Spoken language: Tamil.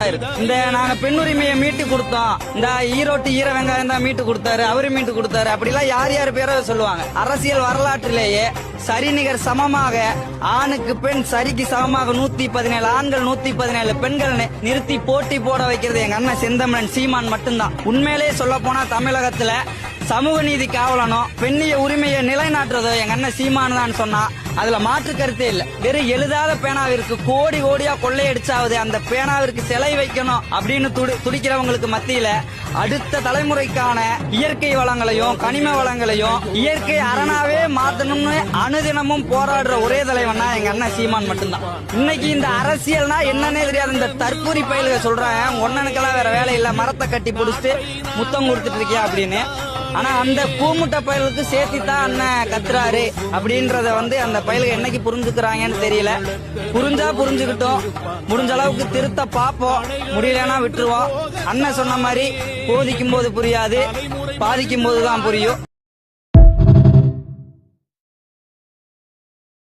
இந்த நாங்க பெண்ணுரிமையை மீட்டு கொடுத்தோம், இந்த ஈரோட்டு ஈர வெங்காயம் தான் மீட்டு கொடுத்தாரு, அவரு மீட்டு கொடுத்தாரு, அப்படிலாம் யார் யார் பேரை சொல்லுவாங்க. அரசியல் வரலாற்றிலேயே சரிநிகர் சமமாக ஆணுக்கு பெண் சரிக்கு சமமாக 117 ஆண்கள் 117 பெண்கள் நிறுத்தி போட்டி போட வைக்கிறது எங்க அண்ணன் செந்தமிழன் சீமான் மட்டும்தான். உண்மையிலேயே சொல்ல போனா தமிழகத்துல சமூக நீதி காவலனும் பெண்ணிய உரிமையை நிலைநாட்டுறதோ எங்க அண்ணன் சீமான் தான் சொன்னா அதுல மாற்று கருத்தே இல்ல. வெறும் எழுதாத பேனாவிற்கு கோடி கோடியா கொள்ளையடிச்சாவது அந்த பேனாவிற்கு சிலை வைக்கணும் அப்படின்னு துடிக்கிறவங்களுக்கு மத்தியில அடுத்த தலைமுறைக்கான இயற்கை வளங்களையும் கனிம வளங்களையும் இயற்கை அரணாவே மாத்தணும்னு அனுதினமும் போராடுற ஒரே தலைவனா எங்க அண்ணன் சீமான் மட்டும்தான். இன்னைக்கு இந்த அரசியல்னா என்னன்னே தெரியாது இந்த தற்கூரி பயிலுக சொல்றாங்க, ஒன்னனுக்கெல்லாம் வேற வேலை இல்ல, மரத்தை கட்டி பிடிச்சிட்டு முத்தம் கொடுத்துட்டு இருக்கியா அப்படின்னு. ஆனா அந்த பூமுட்டை பயலுக்கு சேர்த்துதான் அண்ணன் கத்துறாரு அப்படின்றத அந்த பயலுக்கு என்னைக்கு புரிஞ்சுக்கிறாங்கன்னு தெரியல. புரிஞ்சா புரிஞ்சுக்கிட்டோம், முடிஞ்ச அளவுக்கு திருத்த பாப்போம், முடியலன்னா விட்டுருவோம். அண்ணன் சொன்ன மாதிரி போதிக்கும் போது புரியாது, பாதிக்கும் போதுதான் புரியும்.